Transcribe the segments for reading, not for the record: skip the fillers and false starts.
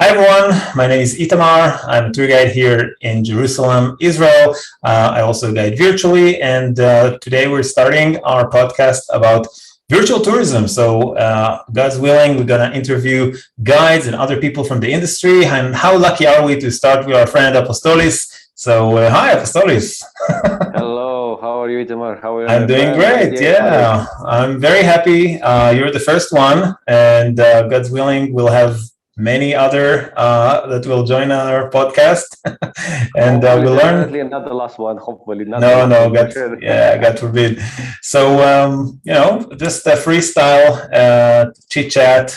Hi everyone, my name is Itamar. I'm a tour guide here in Jerusalem, Israel. I also guide virtually, and today we're starting our podcast about virtual tourism. So, God's willing, we're going to interview guides and other people from the industry. And how lucky are we to start with our friend Apostolis? So, hi Apostolis. Hello, how are you, Itamar? How are you, I'm my doing friend? My great. dear colleague. Yeah, I'm very happy. You're the first one, and God's willing, we'll have many other that will join our podcast, and Hopefully, we'll learn. definitely not the last one. Hopefully, not the No, last no, one for God, sure. yeah, God forbid. So, just a freestyle chit chat.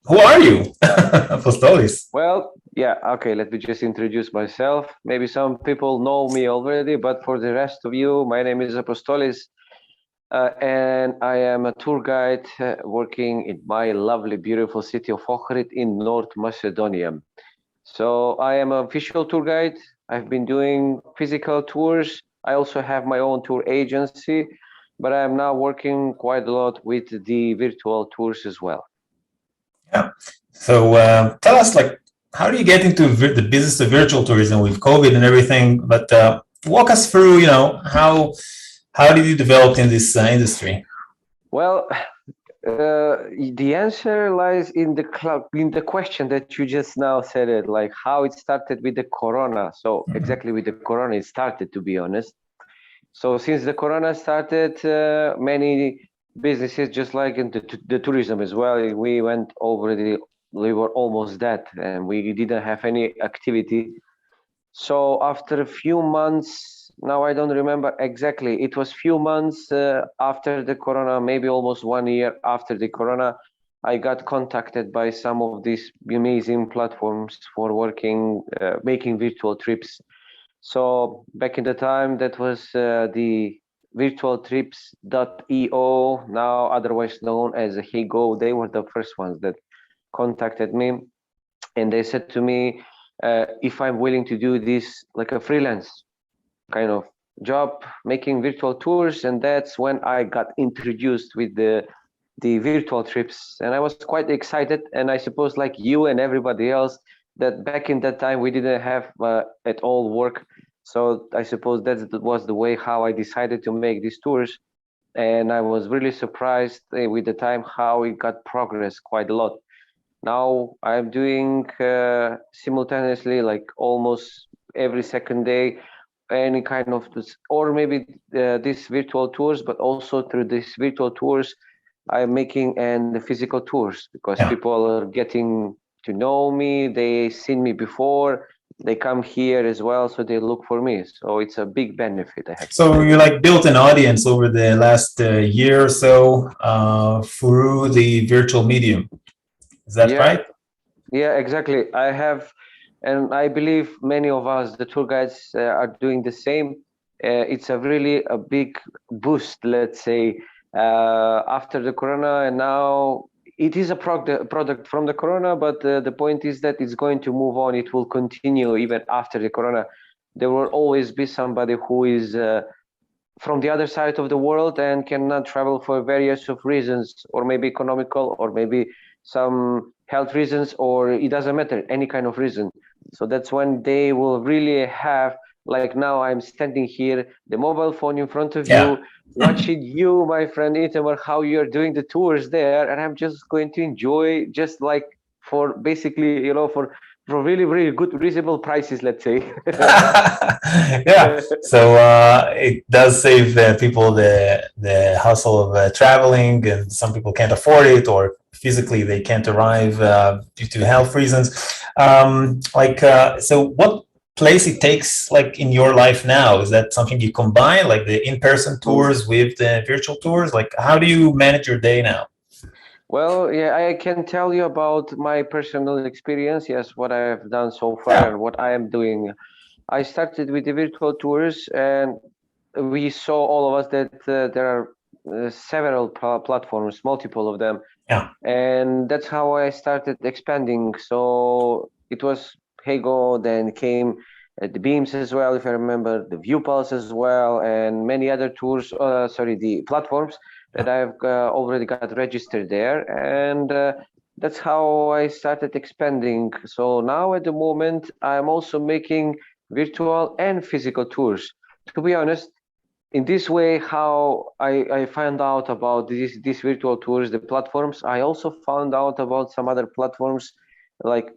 Who are you, Apostolis? Well, yeah, okay, let me just introduce myself. Maybe some people know me already, but for the rest of you, my name is Apostolis, and I am a tour guide working in my lovely, beautiful city of Ohrid in North Macedonia. So I am a visual tour guide. I've been doing physical tours. I also have my own tour agency, but I am now working quite a lot with the virtual tours as well. Yeah. So, tell us, like, how do you get into the business of virtual tourism with COVID and everything? But walk us through, how did you develop in this industry? Well, the answer lies in the question that you just now said it, like how it started with the corona. So exactly with the corona it started, to be honest. So since the corona started, many businesses, just like in the tourism as well, we went already, we were almost dead and we didn't have any activity. So after a few months, now I don't remember exactly, it was few months after the corona, maybe almost 1 year after the corona, I got contacted by some of these amazing platforms for working, making virtual trips. So back in the time, that was the virtualtrips.eo, now otherwise known as Higo. They were the first ones that contacted me, and they said to me, if I'm willing to do this like a freelance kind of job, making virtual tours, and that's when I got introduced with the virtual trips, and I was quite excited. And I suppose, like you and everybody else, that back in that time we didn't have at all work. So I suppose that was the way how I decided to make these tours. And I was really surprised with the time how it got progress quite a lot. Now I'm doing simultaneously, like almost every second day, any kind of this, or maybe these virtual tours, but also through these virtual tours, I'm making and the physical tours, because Yeah. people are getting to know me. They seen me before. They come here as well, so they look for me. So it's a big benefit, I have to So say. you like built an audience over the last year or so through the virtual medium. Is that Yeah, right? yeah, exactly. I have, and I believe many of us, the tour guides, are doing the same. It's a really a big boost, let's say, after the corona, and now it is a product from the corona. But the point is that it's going to move on. It will continue even after the corona. There will always be somebody who is from the other side of the world and cannot travel for various of reasons, or maybe economical, or maybe some health reasons, or it doesn't matter, any kind of reason. So that's when they will really have, like now I'm standing here, the mobile phone in front of Yeah. you, watching you, my friend Itamar, how you're doing the tours there, and I'm just going to enjoy, just like for basically, for really, really good, reasonable prices, let's say. Yeah. So it does save people the hustle of traveling, and some people can't afford it, or physically they can't arrive due to health reasons. So what place it takes, like in your life now? Is that something you combine, like the in-person tours with the virtual tours? Like, how do you manage your day now? Well, yeah, I can tell you about my personal experience. Yes, what I have done so far Yeah. and what I am doing. I started with the virtual tours, and we saw, all of us, that there are several platforms, multiple of them, Yeah. and that's how I started expanding. So it was Hego, then came the Beams as well, if I remember, the ViewPulse as well, and many other tours. The platforms that I've already got registered there, and that's how I started expanding. So now at the moment, I'm also making virtual and physical tours. To be honest, in this way, how I found out about these virtual tours, the platforms, I also found out about some other platforms like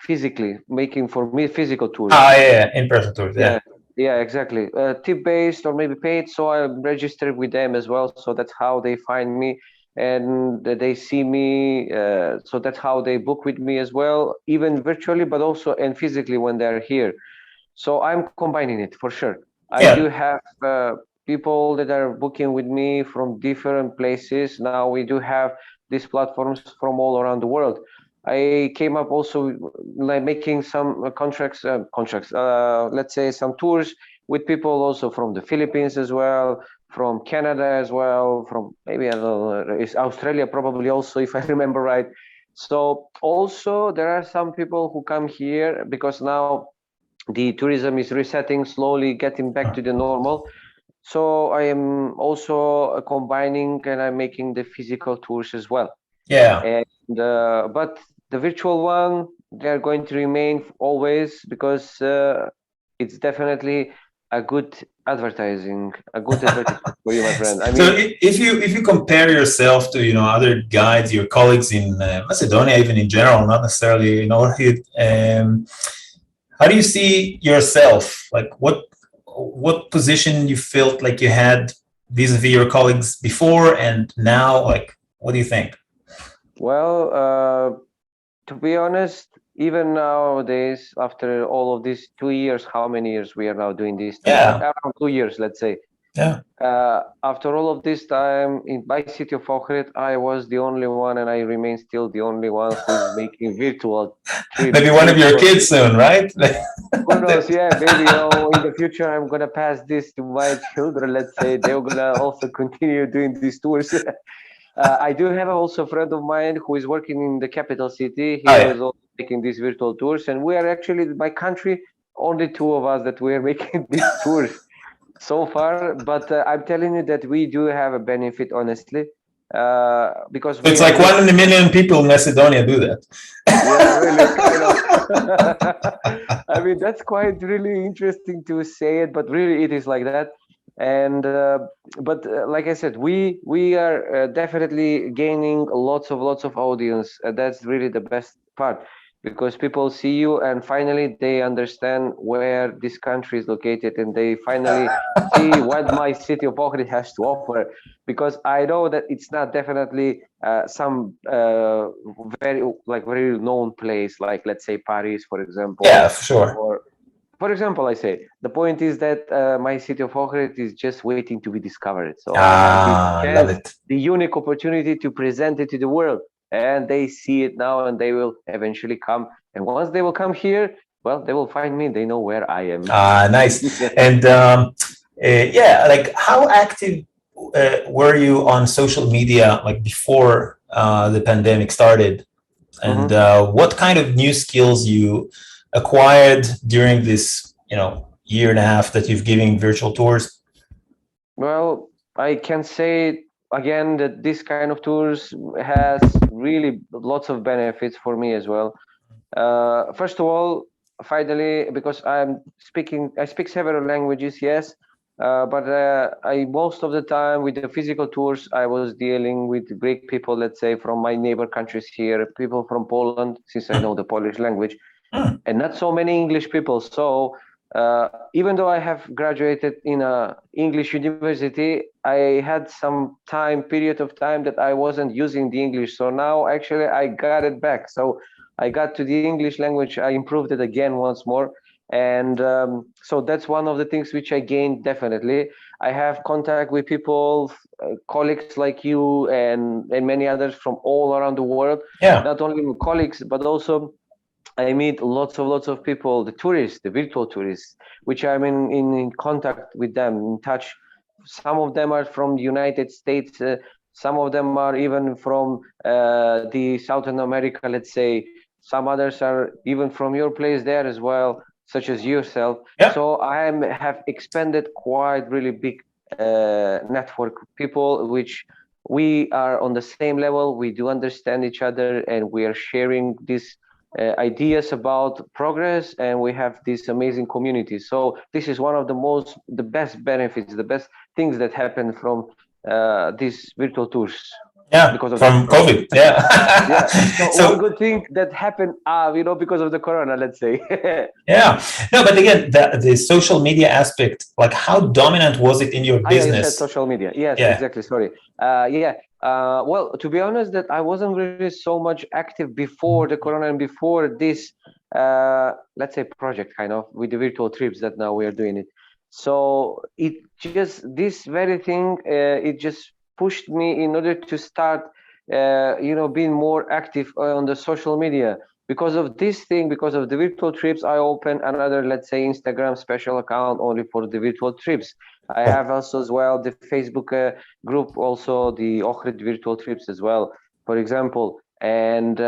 physically making for me physical tours. Ah, yeah, in-person tours, yeah. Yeah, yeah, exactly. Tip based or maybe paid, so I registered with them as well. So that's how they find me and they see me. So that's how they book with me as well, even virtually, but also and physically when they're here. So I'm combining it for sure. I do Yeah, have people that are booking with me from different places. Now we do have these platforms from all around the world. I came up also like making some let's say some tours with people also from the Philippines as well, from Canada as well, from maybe I don't know, is Australia probably also if I remember right. So also there are some people who come here because now the tourism is resetting slowly, getting back to the normal. So I am also combining and I'm making the physical tours as well. yeah. And but the virtual one, they're going to remain always because it's definitely a good advertising for you, my friend. I So mean, if you compare yourself to other guides, your colleagues in Macedonia, even in general, not necessarily in Ohrid, how do you see yourself? Like what position you felt like you had vis-a-vis your colleagues before and now? Like, what do you think? well, to be honest, even nowadays, after all of these 2 years, how many years we are now doing this tour? Yeah, Around 2 years, let's say. yeah. After all of this time in my city of Ohrid, I was the only one, and I remain still the only one who is making virtual trips Maybe one to of your for. kids soon, right? Who knows? Yeah, maybe in the future I'm gonna pass this to my children. Let's say they're gonna also continue doing these tours. I do have also a friend of mine who is working in the capital city. He Oh yeah. was also making these virtual tours, and we are actually my country only two of us that we are making these tours so far. But I'm telling you that we do have a benefit, honestly, because So we it's are like just 1 in a million people in Macedonia do that. yeah, really, kind of. I mean, that's quite really interesting to say it, but really it is like that. And but like I said, we are definitely gaining lots of audience. That's really the best part because people see you and finally they understand where this country is located and they finally see what my city of Ohrid has to offer. Because I know that it's not definitely some very known place like let's say Paris, for example, Yeah, for sure. or for example, I say the point is that my city of Ohrid is just waiting to be discovered. So I have this Ah, love chance, it. the unique opportunity to present it to the world, and they see it now, and they will eventually come. And once they will come here, well, they will find me. They know where I am. Ah, nice. And yeah, like how active were you on social media like before the pandemic started? And Mhm. what kind of new skills you acquired during this, year and a half that you've giving virtual tours? Well, I can say again that this kind of tours has really lots of benefits for me as well. First of all, finally, because I speak several languages, yes, but I most of the time with the physical tours, I was dealing with Greek people, let's say from my neighbor countries here, people from Poland, since I know the Polish language, Hmm. and not so many English people. So even though I have graduated in a English university, I had some period of time that I wasn't using the English. So now actually I got it back. So I got to the English language. I improved it again once more. And so that's one of the things which I gained definitely. I have contact with people, colleagues like you and many others from all around the world, Yeah. not only colleagues, but also I meet lots of people, the tourists, the virtual tourists, which I'm in contact with them, in touch. Some of them are from the United States. Some of them are even from the Southern America, let's say. Some others are even from your place there as well, such as yourself. Yeah. So have expanded quite really big network of people, which we are on the same level. We do understand each other, and we are sharing these ideas about progress, and we have this amazing community. So this is one of the best benefits, the best things that happen from these virtual tours Yeah, because of the from corona. COVID. Yeah. Yeah. So, So one good thing that happened, because of the corona, let's say. yeah, no, but again, the social media aspect, like how dominant was it in your Yeah, you said business? social media. Yes, Yeah. exactly. Sorry. Yeah. Well, to be honest, that I wasn't really so much active before the corona and before this, let's say, project kind of with the virtual trips that now we are doing it. So it just this very thing, it just pushed me in order to start, being more active on the social media. Because of this thing, because of the virtual trips, I opened another, let's say, Instagram special account only for the virtual trips. I have also as well the Facebook group, also the Ohrid virtual trips as well, for example. And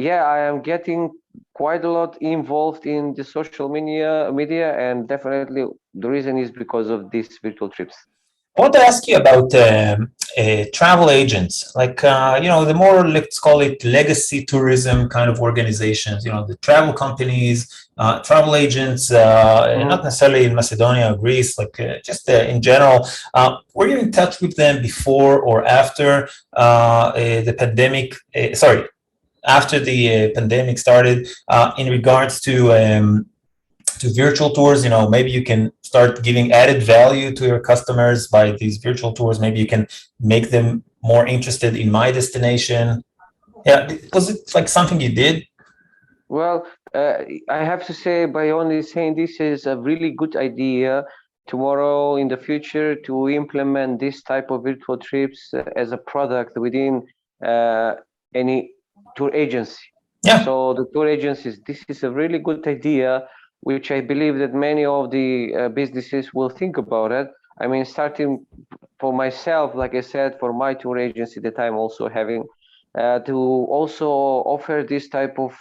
yeah, I am getting quite a lot involved in the social media, and definitely the reason is because of these virtual trips. I want to ask you about travel agents, like the more, let's call it, legacy tourism kind of organizations. The travel companies, travel agents, not necessarily in Macedonia or Greece, like just in general. Were you in touch with them before or after the pandemic? Sorry, after the pandemic started, in regards to virtual tours. Maybe you can start giving added value to your customers by these virtual tours. Maybe you can make them more interested in my destination. Yeah, was it like something you did? Well, I have to say, by only saying this is a really good idea tomorrow in the future to implement this type of virtual trips as a product within uh, any tour agency. Yeah. So the tour agencies, this is a really good idea, which I believe that many of the businesses will think about it. I mean, starting for myself, like I said, for my tour agency that I'm also having, to also offer this type of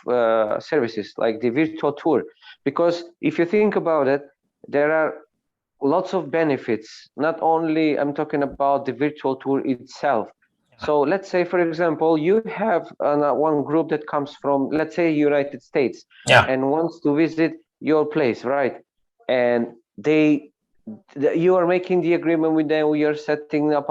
services like the virtual tour. Because if you think about it, there are lots of benefits. Not only I'm talking about the virtual tour itself. So let's say, for example, you have one group that comes from, let's say, United States, Yeah. and wants to visit your place, right? And you are making the agreement with them. We are setting up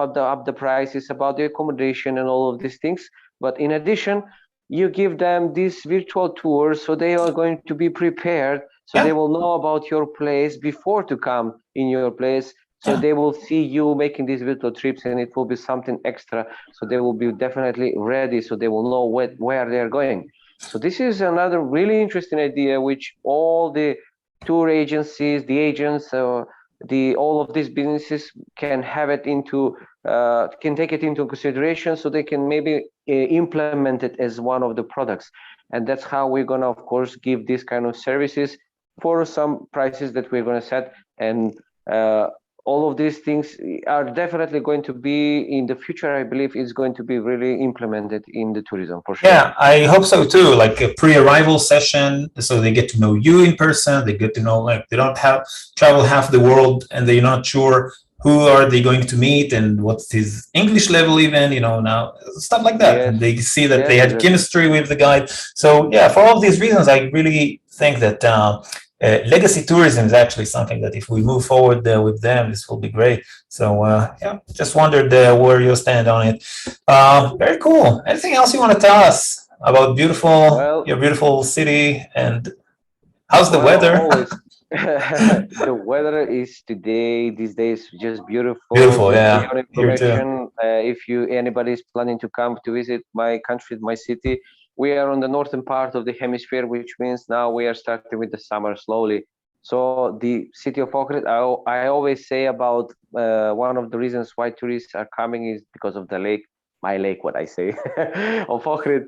the prices about the accommodation and all of these things. But in addition, you give them this virtual tour, so they are going to be prepared, so they will know about your place before to come in your place. So they will see you making these virtual trips, and it will be something extra. So they will be definitely ready, so they will know where they are going. So this is another really interesting idea, which all the tour agencies, the agents, all of these businesses can have it can take it into consideration, so they can maybe implement it as one of the products. And that's how we're gonna, of course, give this kind of services for some prices that we're gonna set. And all of these things are definitely going to be in the future. I believe it's going to be really implemented in the tourism for sure. Yeah, I hope so too. Like a pre-arrival session, so they get to know you in person. They get to know, like, they don't have travel half the world, and they're not sure who are they going to meet and what's his English level, even, now stuff like that. Yes. And they see that they Yes, had exactly. chemistry with the guide. So yeah, for all of these reasons, I really think that legacy tourism is actually something that if we move forward with them, this will be great. So yeah, just wondered where you stand on it. Very cool. Anything else you want to tell us about your beautiful city, and how's the weather? Always. The weather is these days, just beautiful. Beautiful, For yeah. your Here too. information, if anybody is planning to come to visit my country, my city, we are on the northern part of the hemisphere, which means now we are starting with the summer slowly. So the city of Ohrid, I always say about one of the reasons why tourists are coming is because of the lake. My lake, what I say, of Ohrid.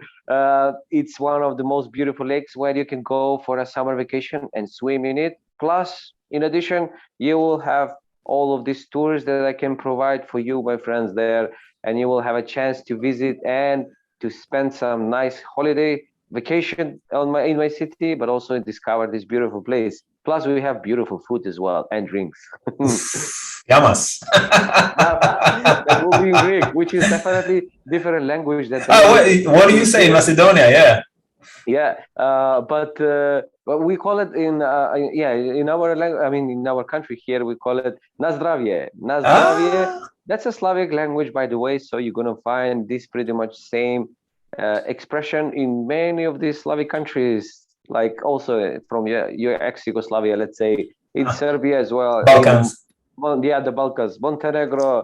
It's one of the most beautiful lakes where you can go for a summer vacation and swim in it. Plus, in addition, you will have all of these tours that I can provide for you, my friends, there, and you will have a chance to visit and to spend some nice holiday vacation in my city, but also discover this beautiful place. Plus, we have beautiful food as well and drinks. Yamas. That will be in Greek, which is definitely different language than the Oh, language what do you say in Macedonia? Yeah. Yeah, but we call it in our language. I mean, in our country here, we call it nazdravje. Nazdravje. Ah, That's a Slavic language, by the way. So you're gonna find this pretty much same expression in many of these Slavic countries, like also from your ex-Yugoslavia, let's say, in Serbia as well, Balkans. the Balkans, Montenegro,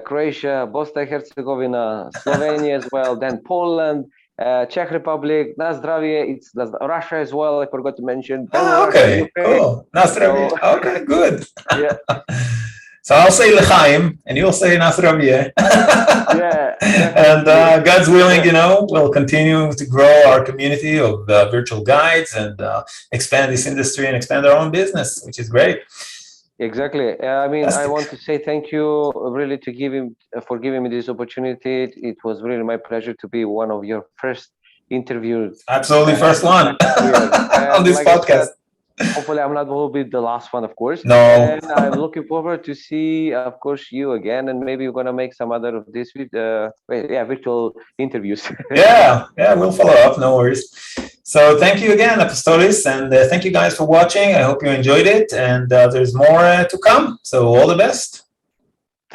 Croatia, Bosnia and Herzegovina, Slovenia as well, then Poland, Czech Republic, Nazdravje, it's Russia as well, I forgot to mention, Belarus, Okay, Ukraine. cool. Nazdravje. So, Okay, good. yeah. So I'll say L'chaim, and you'll say Nazdravje. Yeah, And definitely. God's willing, we'll continue to grow our community of virtual guides and expand this industry and expand our own business, which is great. Exactly. I mean, I want to say thank you really for giving me this opportunity. It was really my pleasure to be one of your first interviews. Absolutely, first one on this Like podcast. Hopefully, I'm not will be the last one, of course. No. And I'm looking forward to see, of course, you again, and maybe we're gonna make some other of this with, virtual interviews. Yeah, we'll follow up. No worries. So thank you again, Apostolis, and thank you guys for watching. I hope you enjoyed it, and there's more to come. So all the best.